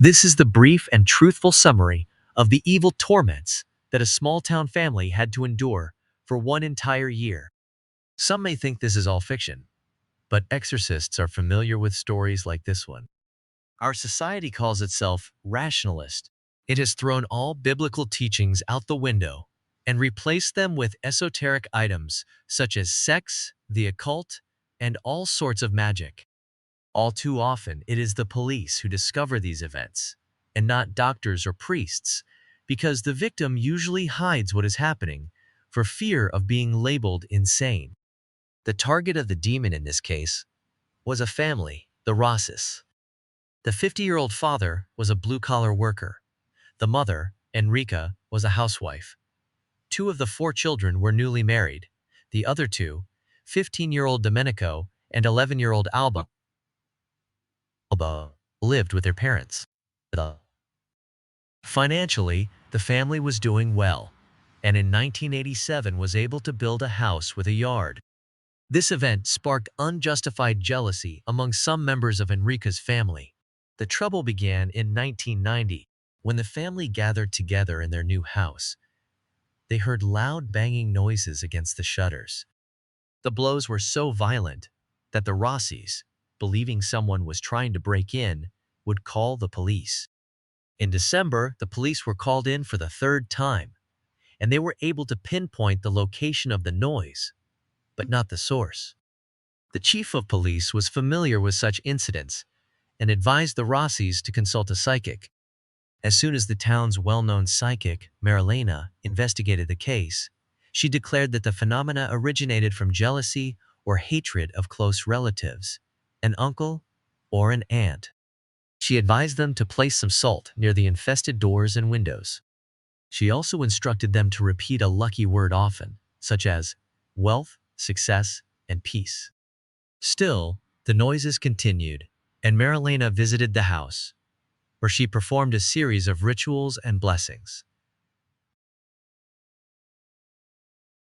This is the brief and truthful summary of the evil torments that a small-town family had to endure for one entire year. Some may think this is all fiction, but exorcists are familiar with stories like this one. Our society calls itself rationalist. It has thrown all biblical teachings out the window and replaced them with esoteric items such as sex, the occult, and all sorts of magic. All too often, it is the police who discover these events, and not doctors or priests, because the victim usually hides what is happening for fear of being labeled insane. The target of the demon in this case was a family, the Rossis. The 50-year-old father was a blue-collar worker. The mother, Enrica, was a housewife. Two of the four children were newly married. The other two, 15-year-old Domenico and 11-year-old Alba, lived with their parents. Financially, the family was doing well, and in 1987 was able to build a house with a yard. This event sparked unjustified jealousy among some members of Enrica's family. The trouble began in 1990, when the family gathered together in their new house. They heard loud banging noises against the shutters. The blows were so violent that the Rossis, believing someone was trying to break in, would call the police. In December, the police were called in for the third time, and they were able to pinpoint the location of the noise, but not the source. The chief of police was familiar with such incidents and advised the Rossis to consult a psychic. As soon as the town's well-known psychic, Marilena, investigated the case, she declared that the phenomena originated from jealousy or hatred of close relatives, an uncle or an aunt. She advised them to place some salt near the infested doors and windows. She also instructed them to repeat a lucky word often, such as wealth, success, and peace. Still, the noises continued, and Marilena visited the house, where she performed a series of rituals and blessings.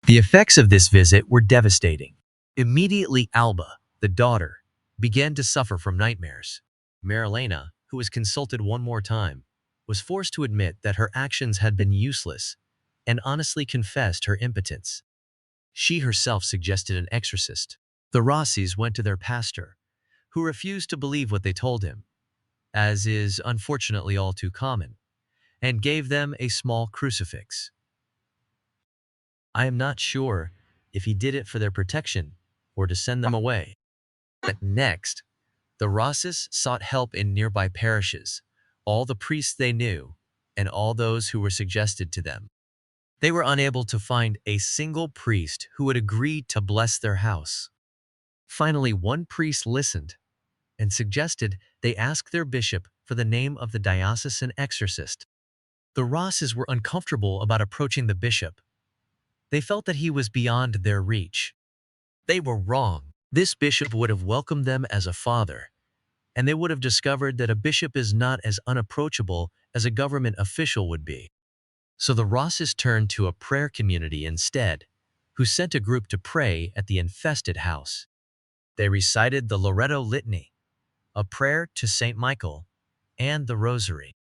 The effects of this visit were devastating. Immediately Alba, the daughter, began to suffer from nightmares. Marilena, who was consulted one more time, was forced to admit that her actions had been useless and honestly confessed her impotence. She herself suggested an exorcist. The Rossis went to their pastor, who refused to believe what they told him, as is unfortunately all too common, and gave them a small crucifix. I am not sure if he did it for their protection or to send them away. But next, the Rossis sought help in nearby parishes, all the priests they knew, and all those who were suggested to them. They were unable to find a single priest who would agree to bless their house. Finally, one priest listened and suggested they ask their bishop for the name of the diocesan exorcist. The Rosses were uncomfortable about approaching the bishop. They felt that he was beyond their reach. They were wrong. This bishop would have welcomed them as a father, and they would have discovered that a bishop is not as unapproachable as a government official would be. So the Rosses turned to a prayer community instead, who sent a group to pray at the infested house. They recited the Loretto Litany, a prayer to Saint Michael, and the Rosary.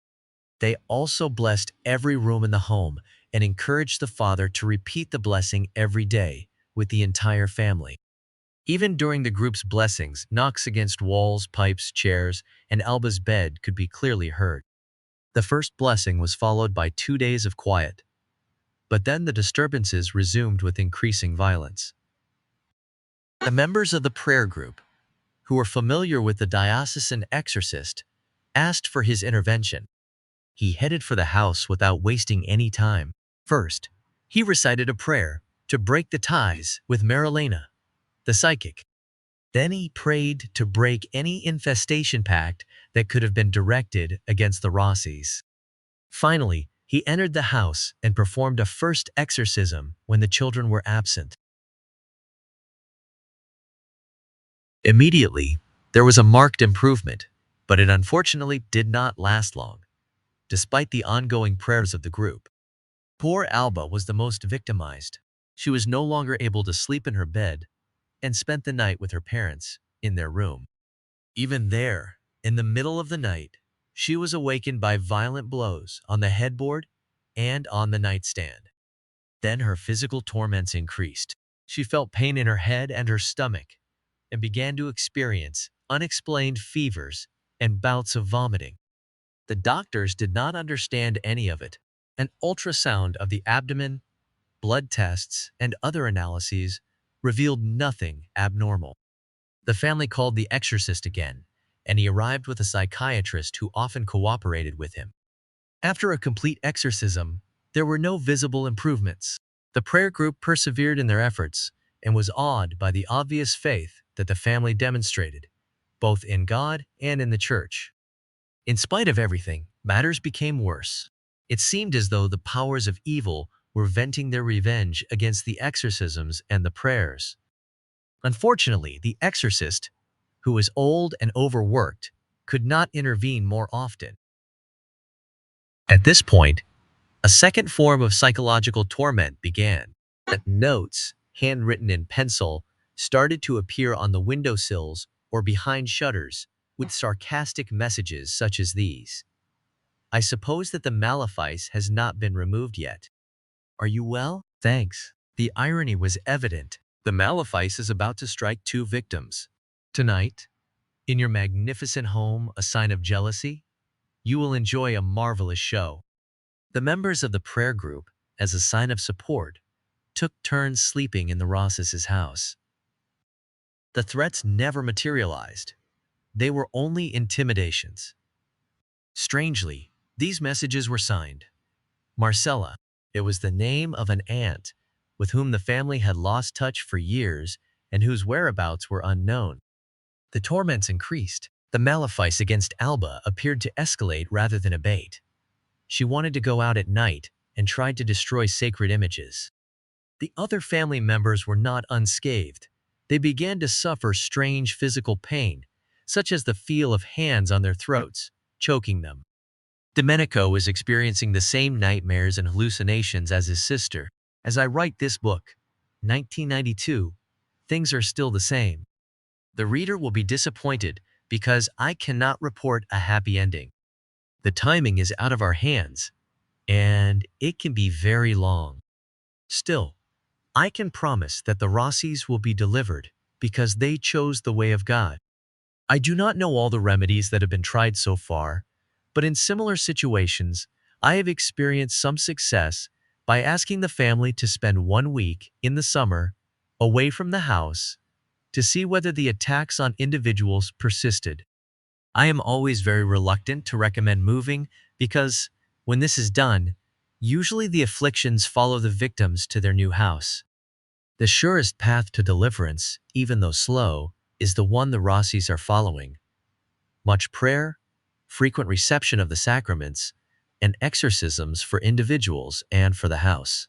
They also blessed every room in the home and encouraged the father to repeat the blessing every day with the entire family. Even during the group's blessings, knocks against walls, pipes, chairs, and Alba's bed could be clearly heard. The first blessing was followed by 2 days of quiet, but then the disturbances resumed with increasing violence. The members of the prayer group, who were familiar with the diocesan exorcist, asked for his intervention. He headed for the house without wasting any time. First, he recited a prayer to break the ties with Marilena, the psychic. Then he prayed to break any infestation pact that could have been directed against the Rossis. Finally, he entered the house and performed a first exorcism when the children were absent. Immediately, there was a marked improvement, but it unfortunately did not last long, despite the ongoing prayers of the group. Poor Alba was the most victimized. She was no longer able to sleep in her bed and spent the night with her parents in their room. Even there, in the middle of the night, She was awakened by violent blows on the headboard and on the nightstand. Then her physical torments increased. She felt pain in her head and her stomach and began to experience unexplained fevers and bouts of vomiting. The doctors did not understand any of it. An ultrasound of the abdomen, blood tests, and other analyses revealed nothing abnormal. The family called the exorcist again, and he arrived with a psychiatrist who often cooperated with him. After a complete exorcism, there were no visible improvements. The prayer group persevered in their efforts and was awed by the obvious faith that the family demonstrated, both in God and in the church. In spite of everything, matters became worse. It seemed as though the powers of evil were venting their revenge against the exorcisms and the prayers. Unfortunately, the exorcist, who was old and overworked, could not intervene more often. At this point, a second form of psychological torment began. Notes, handwritten in pencil, started to appear on the windowsills or behind shutters with sarcastic messages such as these. I suppose that the malefice has not been removed yet. Are you well? Thanks. The irony was evident. The malefice is about to strike two victims. Tonight, in your magnificent home, a sign of jealousy, you will enjoy a marvelous show. The members of the prayer group, as a sign of support, took turns sleeping in the Rosses' house. The threats never materialized. They were only intimidations. Strangely, these messages were signed Marcella. It was the name of an aunt with whom the family had lost touch for years and whose whereabouts were unknown. The torments increased. The malefice against Alba appeared to escalate rather than abate. She wanted to go out at night and tried to destroy sacred images. The other family members were not unscathed. They began to suffer strange physical pain, such as the feel of hands on their throats, choking them. Domenico was experiencing the same nightmares and hallucinations as his sister. As I write this book, 1992, things are still the same. The reader will be disappointed because I cannot report a happy ending. The timing is out of our hands, and it can be very long. Still, I can promise that the Rossis will be delivered because they chose the way of God. I do not know all the remedies that have been tried so far, but in similar situations, I have experienced some success by asking the family to spend 1 week in the summer away from the house to see whether the attacks on individuals persisted. I am always very reluctant to recommend moving because, when this is done, usually the afflictions follow the victims to their new house. The surest path to deliverance, even though slow, is the one the Rossis are following. Much prayer, frequent reception of the sacraments, and exorcisms for individuals and for the house.